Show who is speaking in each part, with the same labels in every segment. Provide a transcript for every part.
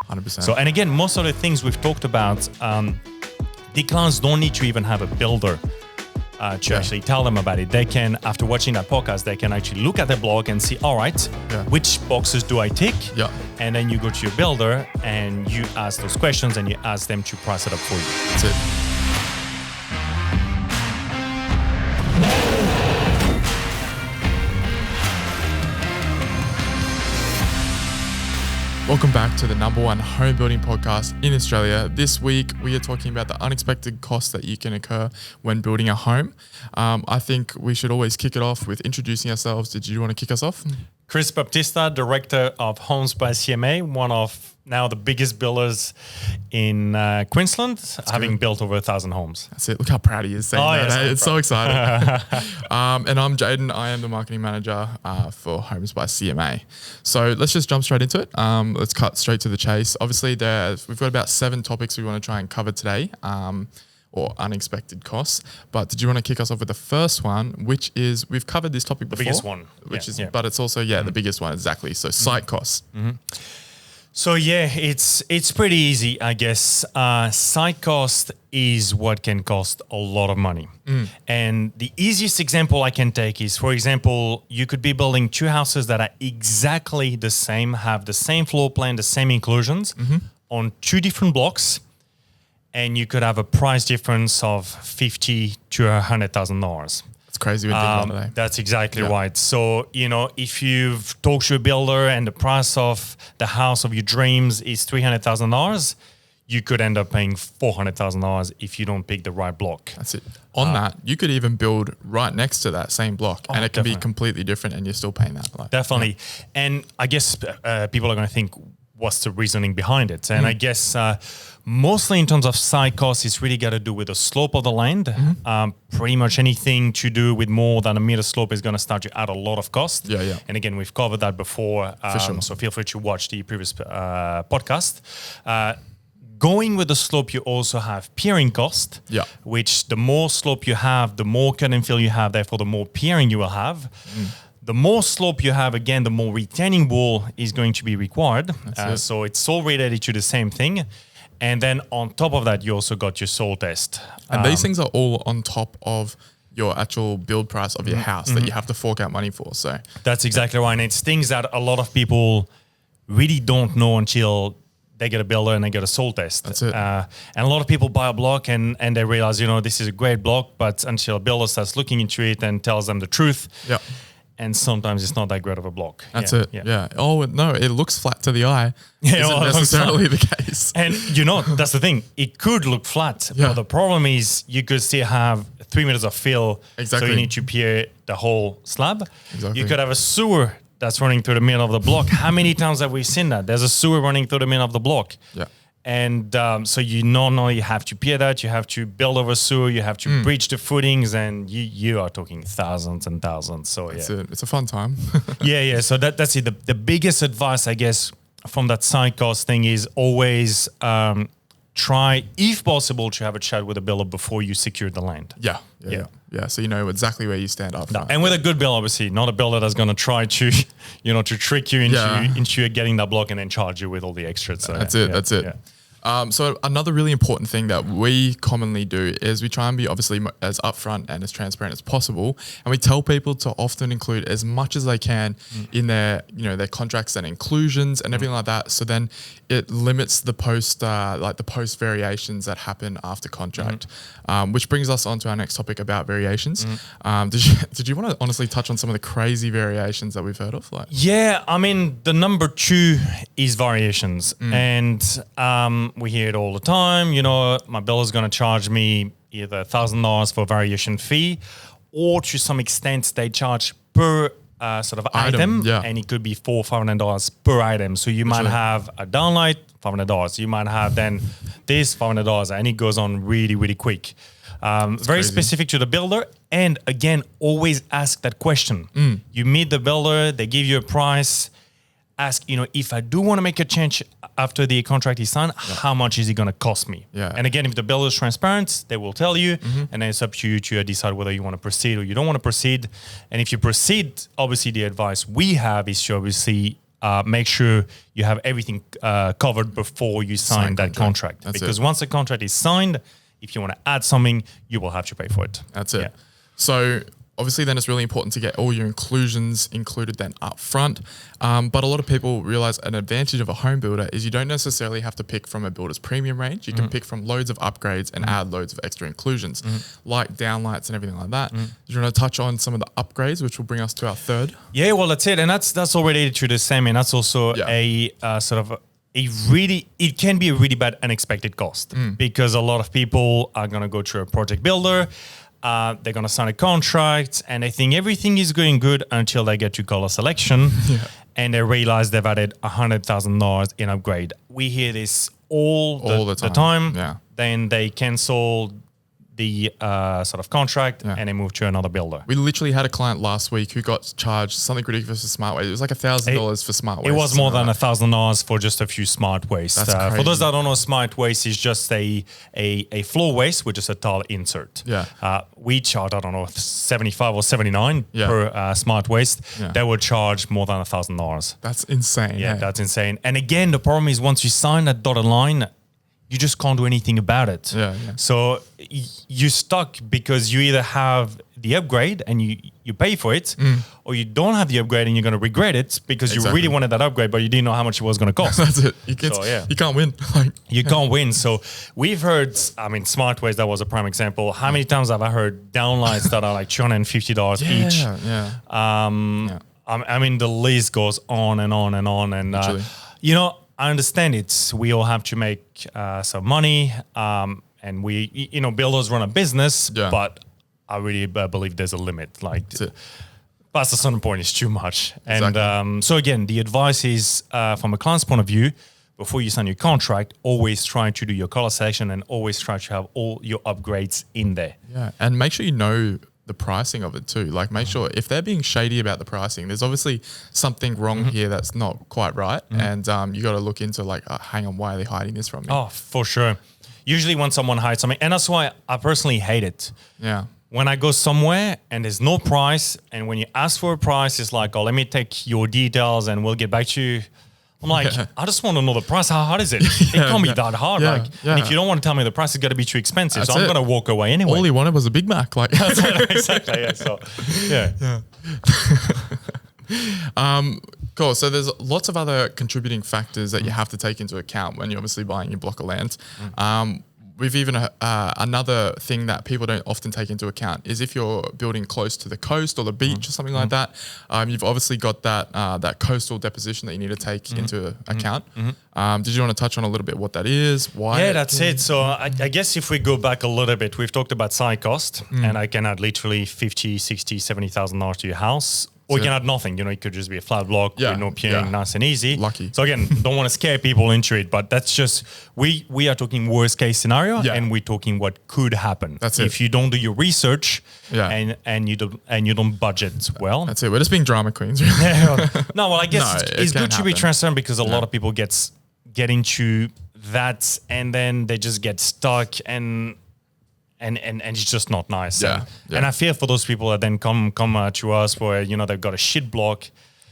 Speaker 1: 100%.
Speaker 2: So, and again, most of the things we've talked about, the clients don't need to even have a builder to actually tell them about it. They can, after watching that podcast, they can actually look at the blog and see, all right, which boxes do I tick?
Speaker 1: Yeah.
Speaker 2: And then you go to your builder and you ask those questions and you ask them to price it up for you.
Speaker 1: That's it. Welcome back to the #1 home building podcast in Australia. This week, we are talking about the unexpected costs that you can incur when building a home. I think we should always kick it off with introducing ourselves. Did you want to kick us off?
Speaker 2: Chris Baptista, director of Homes by CMA, one of now the biggest builders in Queensland, having built over 1,000 homes.
Speaker 1: That's it. Look how proud he is saying that.
Speaker 2: Yes,
Speaker 1: It's so exciting. And I'm Jaden. I am the marketing manager for Homes by CMA. So let's just jump straight into it. Let's cut straight to the chase. Obviously, we've got about 7 topics we want to try and cover today. Or unexpected costs. But did you want to kick us off with the first one, which is, we've covered this topic before.
Speaker 2: The biggest one.
Speaker 1: But it's also, the biggest one, exactly. So site costs.
Speaker 2: So it's pretty easy, I guess. Site cost is what can cost a lot of money. And the easiest example I can take is, for example, you could be building 2 houses that are exactly the same, have the same floor plan, the same inclusions on 2 different blocks. And you could have a price difference of $50,000 to $100,000.
Speaker 1: It's crazy when thinking about it.
Speaker 2: That's exactly right. So, if you've talked to a builder and the price of the house of your dreams is $300,000, you could end up paying $400,000 if you don't pick the right block.
Speaker 1: That's it. On that, you could even build right next to that same block, and it can be completely different, and you're still paying that.
Speaker 2: Definitely. And I guess people are going to think, what's the reasoning behind it? And I guess mostly in terms of site costs, it's really got to do with the slope of the land. Pretty much anything to do with more than a meter slope is going to start to add a lot of cost. And again, we've covered that before. So feel free to watch the previous podcast. Going with the slope, you also have piering cost, which the more slope you have, the more cut and fill you have, therefore the more piering you will have. The more slope you have, again, the more retaining wall is going to be required. So it's all related to the same thing. And then on top of that, you also got your soil test.
Speaker 1: And these things are all on top of your actual build price of your house that you have to fork out money for. So
Speaker 2: that's exactly right. And it's things that a lot of people really don't know until they get a builder and they get a soil test.
Speaker 1: That's it.
Speaker 2: And a lot of people buy a block and they realize, this is a great block, but until a builder starts looking into it and tells them the truth. And sometimes it's not that great of a block.
Speaker 1: That's it. Oh, no, it looks flat to the eye. Isn't necessarily the case.
Speaker 2: And that's the thing. It could look flat, but the problem is you could still have 3 meters of fill.
Speaker 1: Exactly.
Speaker 2: So you need to pier the whole slab.
Speaker 1: Exactly.
Speaker 2: You could have a sewer that's running through the middle of the block. How many times have we seen that? There's a sewer running through the middle of the block. And so you not only have to pier that, you have to build over sewer, you have to breach the footings, and you are talking thousands and thousands. So
Speaker 1: It's a fun time.
Speaker 2: So that's it. The biggest advice, I guess, from that site cost thing is always try, if possible, to have a chat with a builder before you secure the land.
Speaker 1: So you know exactly where you stand up.
Speaker 2: And with a good builder, obviously, not a builder that's going to try to, to trick you into getting that block and then charge you with all the extras. So,
Speaker 1: That's it. So another really important thing that we commonly do is we try and be obviously as upfront and as transparent as possible, and we tell people to often include as much as they can in their their contracts and inclusions and everything like that. So then it limits the post variations that happen after contract, which brings us on to our next topic about variations. Did you want to honestly touch on some of the crazy variations that we've heard of?
Speaker 2: I mean, the number 2 is variations, and we hear it all the time. My builder's going to charge me either $1,000 for a variation fee, or to some extent they charge per sort of item, and it could be $400 or $500 per item. So you might have a downlight, $500. You might have then this $500, and it goes on really, really quick. Very specific to the builder. And again, always ask that question. You meet the builder, they give you a price. Ask, if I do want to make a change after the contract is signed, how much is it going to cost me? And again, if the builder is transparent, they will tell you, and then it's up to you to decide whether you want to proceed or you don't want to proceed. And if you proceed, obviously the advice we have is to obviously make sure you have everything covered before you sign that contract. Because once the contract is signed, if you want to add something, you will have to pay for it.
Speaker 1: That's it. So obviously then it's really important to get all your inclusions included then up front. But a lot of people realize an advantage of a home builder is you don't necessarily have to pick from a builder's premium range. You can pick from loads of upgrades and add loads of extra inclusions, like downlights and everything like that. Do you want to touch on some of the upgrades, which will bring us to our third?
Speaker 2: Yeah, well, that's it. And that's already to the same. And that's also a sort of it can be a really bad unexpected cost because a lot of people are going to go through a project builder. They're going to sign a contract and they think everything is going good until they get to color selection and they realize they've added $100,000 in upgrade. We hear this all the time.
Speaker 1: Yeah.
Speaker 2: Then they cancel the sort of contract and they move to another builder.
Speaker 1: We literally had a client last week who got charged something ridiculous for smart waste. It was like $1,000 for smart waste.
Speaker 2: It was more than $1,000 for just a few smart waste.
Speaker 1: That's crazy.
Speaker 2: For those that don't know, smart waste is just a floor waste with just a tile insert. We charge, I don't know, 75 or 79 per smart waste. They would charge more than $1,000.
Speaker 1: That's insane.
Speaker 2: Yeah, that's insane. And again, the problem is once you sign that dotted line, you just can't do anything about it. So you're stuck because you either have the upgrade and you pay for it, or you don't have the upgrade and you're going to regret it because you really wanted that upgrade, but you didn't know how much it was going to cost.
Speaker 1: That's it. You can't win.
Speaker 2: You can't win. So we've heard, smart waste, that was a prime example. How many times have I heard downlights that are like $250 each? I mean, the list goes on and on and on. And, I understand it. We all have to make some money, and builders run a business. But I really believe there's a limit. Like, past a certain point, is too much. And so again, the advice is from a client's point of view, before you sign your contract, always try to do your color selection and always try to have all your upgrades in there.
Speaker 1: Yeah, and make sure you know the pricing of it too. Like, make sure if they're being shady about the pricing, there's obviously something wrong here that's not quite right. And you got to look into like, hang on, why are they hiding this from me?
Speaker 2: Oh, for sure. Usually when someone hides something, and that's why I personally hate it. When I go somewhere and there's no price, and when you ask for a price, it's like, oh, let me take your details and we'll get back to you. I'm like, I just want to know the price. How hard is it? It can't be that hard. And if you don't want to tell me the price, it's got to be too expensive.
Speaker 1: That's
Speaker 2: so I'm going to walk away anyway.
Speaker 1: All he wanted was a Big Mac. Like,
Speaker 2: exactly. Yeah. So,
Speaker 1: cool. So there's lots of other contributing factors that you have to take into account when you're obviously buying your block of land. We've even another thing that people don't often take into account is if you're building close to the coast or the beach or something like that. You've obviously got that coastal deposition that you need to take into account. Did you want to touch on a little bit what that is? Why?
Speaker 2: Yeah, that's it. So I guess if we go back a little bit, we've talked about site cost, and I can add literally $50,000, $60,000, $70,000 to your house. Or you can add nothing. It could just be a flat block with no piering, nice and easy.
Speaker 1: Lucky.
Speaker 2: So again, don't want to scare people into it, but that's just, we are talking worst case scenario and we're talking what could happen.
Speaker 1: That's it.
Speaker 2: If you don't do your research and you don't budget well.
Speaker 1: That's it. We're just being drama queens.
Speaker 2: No, well, I guess it's good to be transparent because a lot of people get into that and then they just get stuck and it's just not nice. And I fear for those people that then come to us where, they've got a shit block.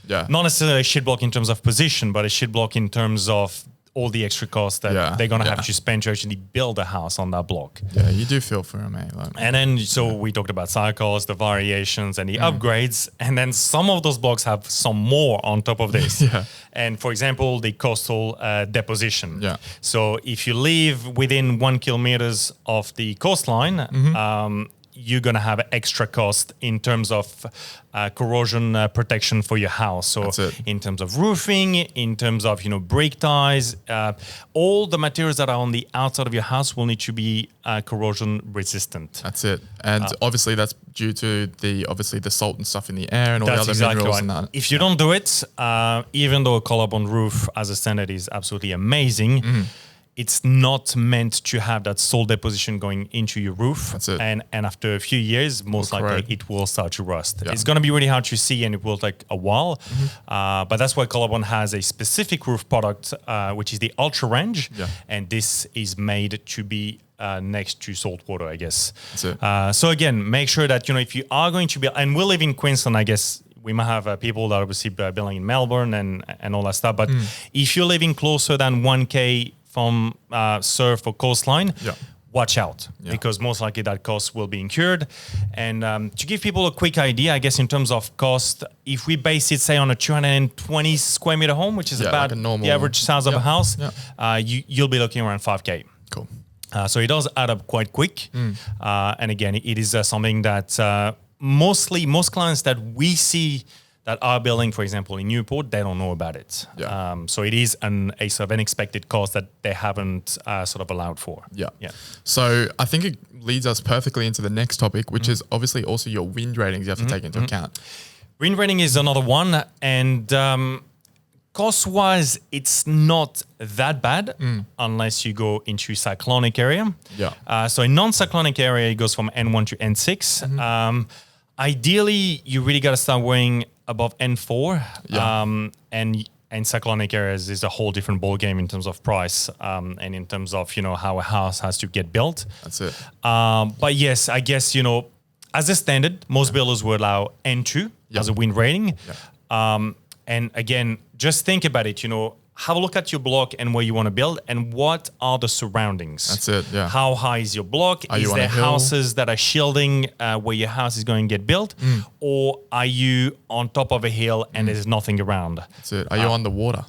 Speaker 2: Not necessarily a shit block in terms of position, but a shit block in terms of all the extra costs that they're going to have to spend to actually build a house on that block.
Speaker 1: Yeah, you do feel for them, mate.
Speaker 2: And then, we talked about cycles, the variations and the upgrades. And then some of those blocks have some more on top of this. And for example, the coastal deposition. So if you live within 1 kilometers of the coastline, you're going to have extra cost in terms of corrosion protection for your house. So in terms of roofing, in terms of, brake ties, all the materials that are on the outside of your house will need to be corrosion resistant.
Speaker 1: That's it. And obviously that's due to the salt and stuff in the air and all the other minerals and that.
Speaker 2: If you don't do it, even though a color-bond roof as a standard is absolutely amazing, it's not meant to have that salt deposition going into your roof.
Speaker 1: That's it.
Speaker 2: And after a few years, most likely it will start to rust. It's going to be really hard to see and it will take a while. But that's why Colorbond has a specific roof product, which is the Ultra Range. And this is made to be next to salt water, I guess.
Speaker 1: That's it.
Speaker 2: So again, make sure that, if you are going to be, and we live in Queensland, I guess, we might have people that are obviously building in Melbourne and all that stuff. But if you're living closer than 1K from surf or coastline, watch out because most likely that cost will be incurred. And to give people a quick idea, I guess in terms of cost, if we base it, say, on a 220 square meter home, which is about like the average size of a house, you'll be looking around 5K.
Speaker 1: Cool.
Speaker 2: So it does add up quite quick. And again, it is something that most clients that we see that are building, for example, in Newport, they don't know about it. So it is a sort of unexpected cost that they haven't sort of allowed for.
Speaker 1: Yeah. So I think it leads us perfectly into the next topic, which is obviously also your wind ratings you have to take into account.
Speaker 2: Wind rating is another one. And cost-wise, it's not that bad unless you go into cyclonic area. So in non-cyclonic area, it goes from N1 to N6. Ideally, you really got to start weighing above N4. And cyclonic areas is a whole different ball game in terms of price and in terms of, how a house has to get built.
Speaker 1: That's it.
Speaker 2: But yes, I guess, as a standard, most builders will allow N2 as a wind rating. And again, just think about it, have a look at your block and where you want to build and what are the surroundings.
Speaker 1: That's it, yeah.
Speaker 2: How high is your block? Is there houses that are shielding where your house is going to get built? Or are you on top of a hill and there's nothing around?
Speaker 1: That's it. Are you on the water?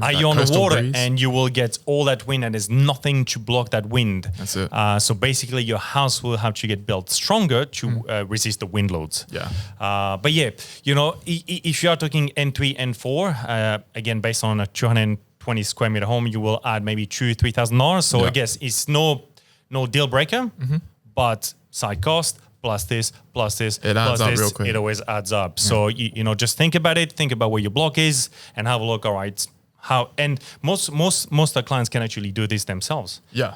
Speaker 2: Are you on the water and you will get all that wind and there's nothing to block that wind?
Speaker 1: That's it.
Speaker 2: So basically your house will have to get built stronger to resist the wind loads. But yeah, if you are talking N3, N4, again, based on a 220 square meter home, you will add maybe $2,000-$3,000. So I guess it's no deal breaker, but side cost plus this, it adds up real quick. It always adds up. So just think about it. Think about where your block is, and have a look. All right, how? And most of the clients can actually do this themselves. They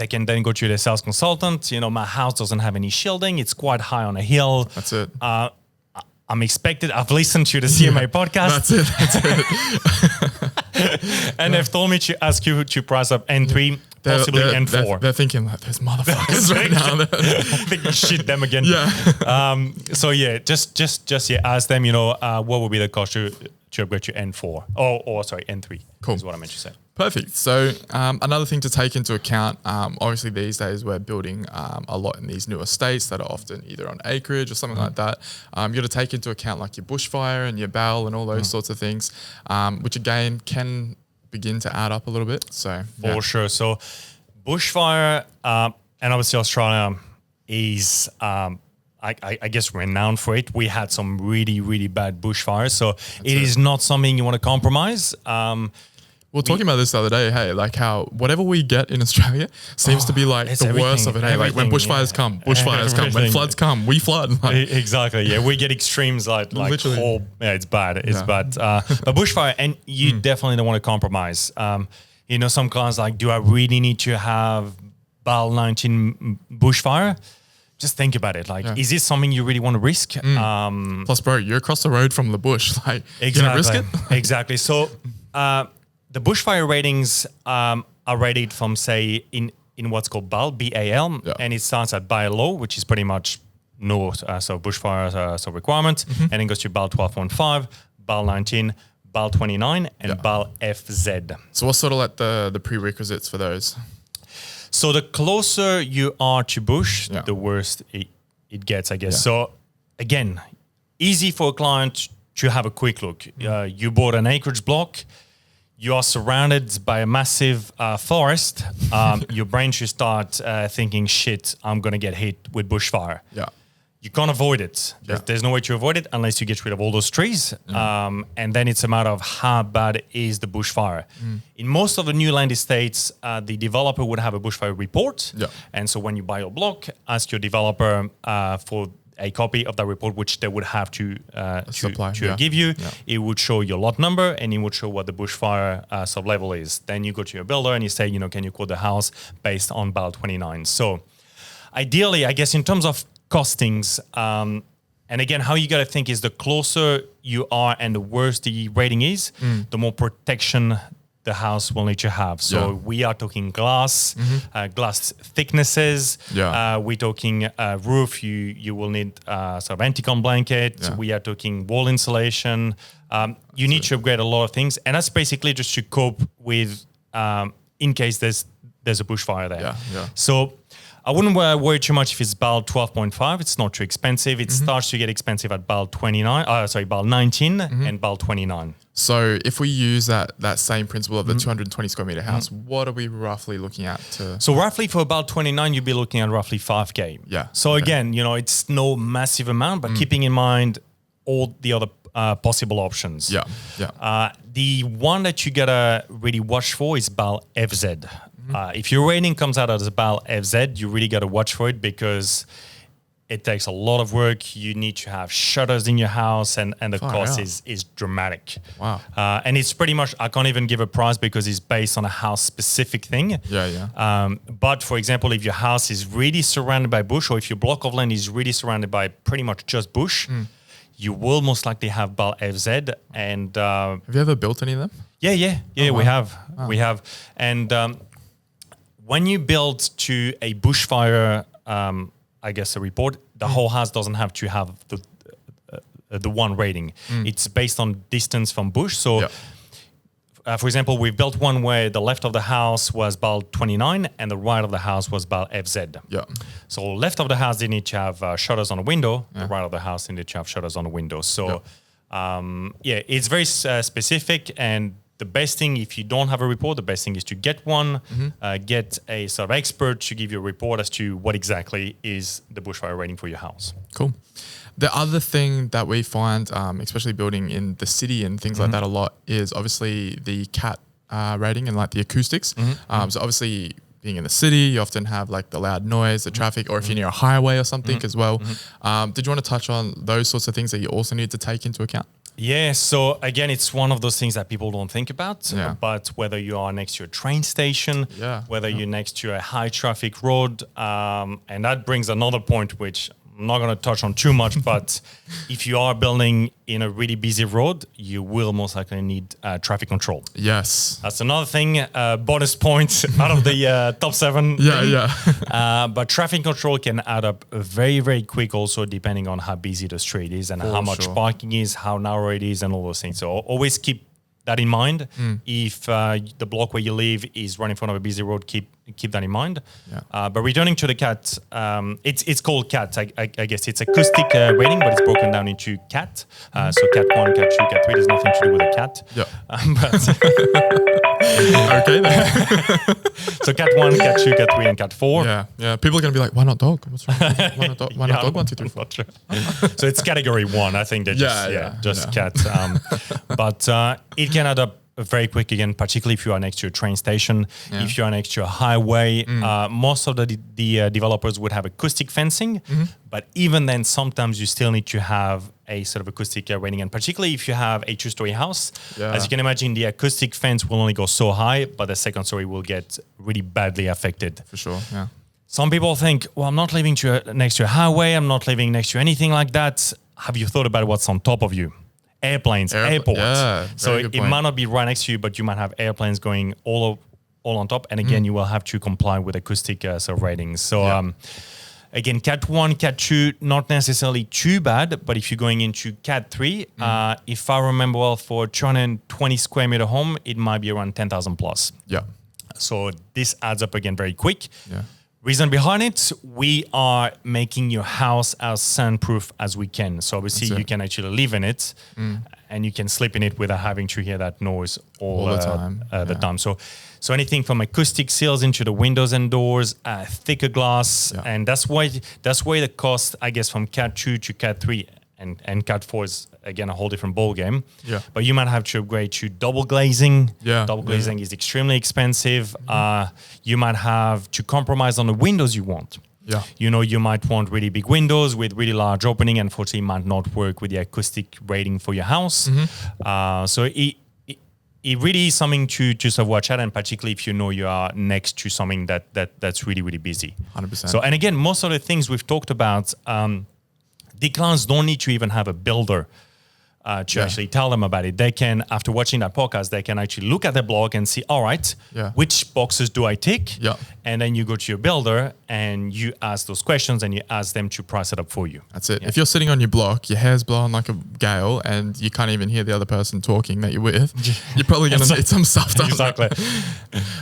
Speaker 2: can then go to their sales consultant. My house doesn't have any shielding. It's quite high on a hill.
Speaker 1: That's it.
Speaker 2: I've listened to the CMA podcast.
Speaker 1: That's it.
Speaker 2: And they've told me to ask you to price up N3, possibly N4.
Speaker 1: They're thinking like, there's motherfuckers right now.
Speaker 2: I think shit them again. So just ask them, what would be the cost to upgrade to N4? Or sorry, N3.
Speaker 1: Cool.
Speaker 2: Is what I meant to say.
Speaker 1: Perfect. So another thing to take into account, obviously these days we're building a lot in these new estates that are often either on acreage or something like that. You got to take into account like your bushfire and your bowel and all those sorts of things, which again can begin to add up a little bit. So
Speaker 2: for sure. So bushfire and obviously Australia is I guess renowned for it. We had some really, really bad bushfires. So it is not something you want to compromise.
Speaker 1: We were talking about this the other day, hey, like how whatever we get in Australia seems to be like the worst of it. Hey, like when bushfires come, when floods come, we flood.
Speaker 2: Exactly, yeah. We get extremes like whole, it's bad. It's bad. But bushfire, and you definitely don't want to compromise. Some clients like, do I really need to have BAL 19 bushfire? Just think about it. Like, is this something you really want to risk?
Speaker 1: Plus, bro, you're across the road from the bush. Like, you gonna risk it?
Speaker 2: Exactly. So, the bushfire ratings are rated from, say, in what's called BAL, B-A-L, and it starts at BAL low, which is pretty much no, so bushfire requirement, and then goes to BAL 12.5, BAL 19, BAL 29, and BAL FZ.
Speaker 1: So what's sort of like the prerequisites for those?
Speaker 2: So the closer you are to bush, the worse it gets, I guess. So again, easy for a client to have a quick look. You bought an acreage block. You are surrounded by a massive forest. Your brain should start thinking, shit, I'm going to get hit with bushfire. You can't avoid it. There's no way to avoid it unless you get rid of all those trees. And then it's a matter of how bad is the bushfire. In most of the new land estates, the developer would have a bushfire report. And so when you buy your block, ask your developer for a copy of that report, which they would have to give you. It would show your lot number and it would show what the bushfire sub-level is. Then you go to your builder and you say, can you quote the house based on BAL 29? So ideally, I guess in terms of costings, and again, how you got to think is the closer you are and the worse the rating is, the more protection the house will need to have. So
Speaker 1: Yeah.
Speaker 2: we are talking glass, glass thicknesses.
Speaker 1: Yeah.
Speaker 2: We're talking roof. You will need sort of anti-con blanket.
Speaker 1: Yeah.
Speaker 2: We are talking wall insulation. You need to upgrade a lot of things, and that's basically just to cope with in case there's a bushfire there.
Speaker 1: Yeah, yeah.
Speaker 2: So I wouldn't worry too much if it's BAL 12.5. It's not too expensive. It starts to get expensive at BAL 19 and BAL 29.
Speaker 1: So if we use that same principle of the 220 square meter house, what are we roughly looking at to?
Speaker 2: So roughly for about 29, you'd be looking at roughly 5K.
Speaker 1: Yeah.
Speaker 2: So again, it's no massive amount, but keeping in mind all the other possible options.
Speaker 1: Yeah, yeah.
Speaker 2: The one that you gotta really watch for is BAL FZ. If your rating comes out as a BAL FZ, you really gotta watch for it because it takes a lot of work. You need to have shutters in your house, and the cost is dramatic.
Speaker 1: Wow.
Speaker 2: And it's pretty much, I can't even give a price because it's based on a house specific thing.
Speaker 1: Yeah, yeah.
Speaker 2: But for example, if your house is really surrounded by bush, or if your block of land is really surrounded by pretty much just bush, you will most likely have BAL FZ. And
Speaker 1: Have you ever built any of them?
Speaker 2: yeah,
Speaker 1: wow.
Speaker 2: we have. And when you build to a bushfire, I guess a report, the whole house doesn't have to have the one rating. It's based on distance from bush. So, for example, we've built one where the left of the house was BAL 29 and the right of the house was BAL FZ.
Speaker 1: Yeah.
Speaker 2: So left of the house, they need to have shutters on the window. The right of the house, they need to have shutters on the window. So, it's very specific. And the best thing, if you don't have a report, the best thing is to get one, get a sort of expert to give you a report as to what exactly is the bushfire rating for your house.
Speaker 1: Cool. The other thing that we find, especially building in the city and things like that a lot, is obviously the CAT rating and like the acoustics. So obviously being in the city, you often have like the loud noise, the traffic, or if you're near a highway or something as well. Did you want to touch on those sorts of things that you also need to take into account?
Speaker 2: Yeah, so again, it's one of those things that people don't think about.
Speaker 1: Yeah.
Speaker 2: But whether you are next to a train station, whether you're next to a high traffic road, and that brings another point, which I'm not going to touch on too much, but if you are building in a really busy road, you will most likely need traffic control.
Speaker 1: Yes.
Speaker 2: That's another thing, bonus point out of the top 7. But traffic control can add up very, very quick also depending on how busy the street is and how much parking is, how narrow it is and all those things. So always keep that in mind. If the block where you live is right in front of a busy road, keep that in mind. But returning to the CAT, it's called CAT. I guess it's acoustic rating, but it's broken down into CAT. So CAT 1, CAT 2, CAT 3. There's nothing to do with a cat.
Speaker 1: Okay then.
Speaker 2: So CAT 1, CAT 2, CAT 3, and CAT 4.
Speaker 1: Yeah. People are going to be like, why not dog? What's wrong? Why not dog? Why not dog? 1, 2, 3, 4.
Speaker 2: So it's category 1. I think they just CAT. But it can add up very quick again, particularly if you are next to a train station, if you are next to a highway. Most of the developers would have acoustic fencing, but even then, sometimes you still need to have a sort of acoustic rating. And particularly if you have a 2-story house, as you can imagine, the acoustic fence will only go so high, but the second story will get really badly affected.
Speaker 1: For sure, yeah.
Speaker 2: Some people think, well, I'm not living next to a highway, I'm not living next to anything like that. Have you thought about what's on top of you? Airplanes, airports.
Speaker 1: Yeah,
Speaker 2: so it might not be right next to you, but you might have airplanes going all on top. And again, you will have to comply with acoustic sort of ratings. So again, CAT 1, CAT 2, not necessarily too bad. But if you're going into CAT 3, if I remember well, for 220 square meter home, it might be around 10,000 plus.
Speaker 1: Yeah.
Speaker 2: So this adds up again very quick.
Speaker 1: Yeah.
Speaker 2: Reason behind it, we are making your house as soundproof as we can. So obviously you can actually live in it and you can sleep in it without having to hear that noise all the time. So anything from acoustic seals into the windows and doors, thicker glass, and that's why the cost, I guess, from CAT 2 to CAT 3 and CAT 4 is again a whole different ball game. Yeah. But you might have to upgrade to double glazing. Yeah. Double glazing is extremely expensive. You might have to compromise on the windows you want. Yeah. You might want really big windows with really large opening. Unfortunately, it might not work with the acoustic rating for your house. So it really is something to sort of watch out, and particularly if you are next to something that's really, really busy.
Speaker 1: 100%.
Speaker 2: So, and again, most of the things we've talked about, declines don't need to even have a builder to actually tell them about it. They can, after watching that podcast, they can actually look at the blog and see, all right, which boxes do I tick?
Speaker 1: Yeah.
Speaker 2: And then you go to your builder and you ask those questions and you ask them to price it up for you.
Speaker 1: That's it. If you're sitting on your block, your hair's blowing like a gale and you can't even hear the other person talking that you're with, you're probably going to need some stuff done.
Speaker 2: Exactly.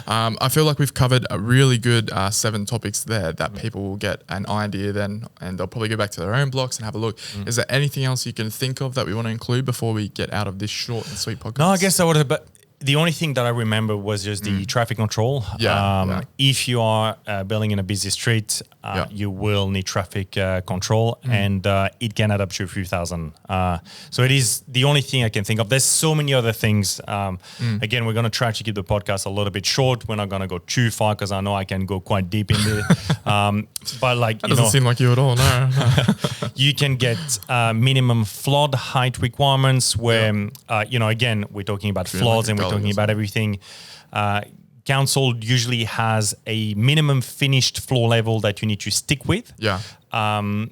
Speaker 1: I feel like we've covered a really good 7 topics there that people will get an idea then, and they'll probably go back to their own blocks and have a look. Is there anything else you can think of that we want to include before we get out of this short and sweet podcast?
Speaker 2: No, I guess I would have, but the only thing that I remember was just the traffic control. If you are building in a busy street, you will need traffic control, and it can add up to a few thousand. So it is the only thing I can think of. There's so many other things. Again, we're going to try to keep the podcast a little bit short. We're not going to go too far because I know I can go quite deep in there. But like,
Speaker 1: that doesn't seem like you at all. No.
Speaker 2: You can get minimum flood height requirements where, again, we're talking about floods and we're talking about everything. Council usually has a minimum finished floor level that you need to stick with.
Speaker 1: Yeah.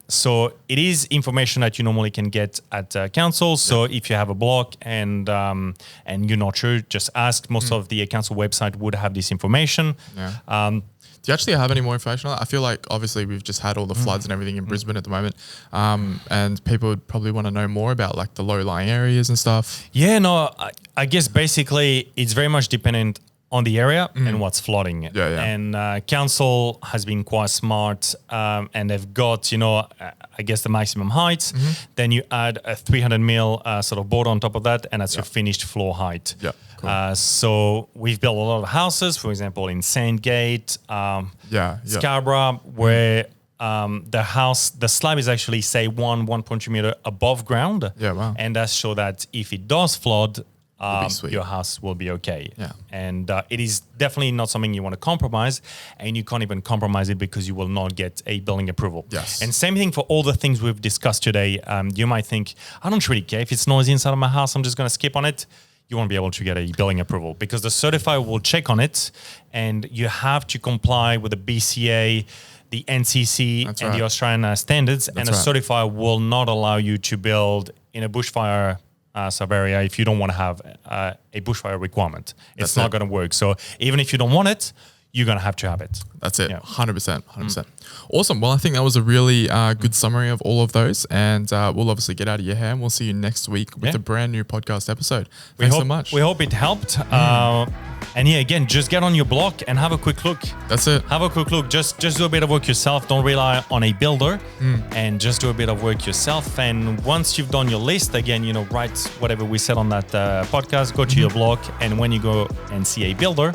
Speaker 2: So it is information that you normally can get at council. So if you have a block and you're not sure, just ask. Most of the council website would have this information.
Speaker 1: Yeah. Do you actually have any more information on that? I feel like obviously we've just had all the floods and everything in Brisbane at the moment, and people would probably want to know more about like the low-lying areas and stuff.
Speaker 2: Yeah, no, I guess basically it's very much dependent on the area and what's flooding.
Speaker 1: Yeah.
Speaker 2: And council has been quite smart, and they've got, I guess the maximum height. Then you add a 300 mil sort of board on top of that, and that's your finished floor height.
Speaker 1: Yeah. Cool.
Speaker 2: So we've built a lot of houses, for example, in Sandgate, Scarborough, where the slab is actually, say, 1.2 meter above ground.
Speaker 1: Yeah, wow.
Speaker 2: And that's so that if it does flood, your house will be okay.
Speaker 1: Yeah.
Speaker 2: And it is definitely not something you want to compromise, and you can't even compromise it because you will not get a building approval.
Speaker 1: Yes.
Speaker 2: And same thing for all the things we've discussed today. You might think, I don't really care if it's noisy inside of my house, I'm just going to skip on it. You won't be able to get a building approval because the certifier will check on it, and you have to comply with the BCA, the NCC, the Australian standards, and the certifier will not allow you to build in a bushfire sub-area if you don't want to have a bushfire requirement. It's not going to work. So even if you don't want it, you're going to have it.
Speaker 1: That's it. 100%. Awesome. Well, I think that was a really good summary of all of those. And we'll obviously get out of your hair, and we'll see you next week with a brand new podcast episode. Thanks so much.
Speaker 2: We hope it helped. And again, just get on your block and have a quick look.
Speaker 1: That's it.
Speaker 2: Have a quick look. Just do a bit of work yourself. Don't rely on a builder, and just do a bit of work yourself. And once you've done your list, again, write whatever we said on that podcast, go to your block. And when you go and see a builder,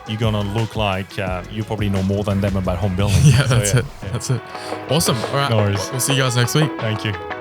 Speaker 2: you're going to look like you probably know more than them about home building.
Speaker 1: That's it. Awesome. All right.
Speaker 2: No worries.
Speaker 1: We'll see you guys next week.
Speaker 2: Thank you.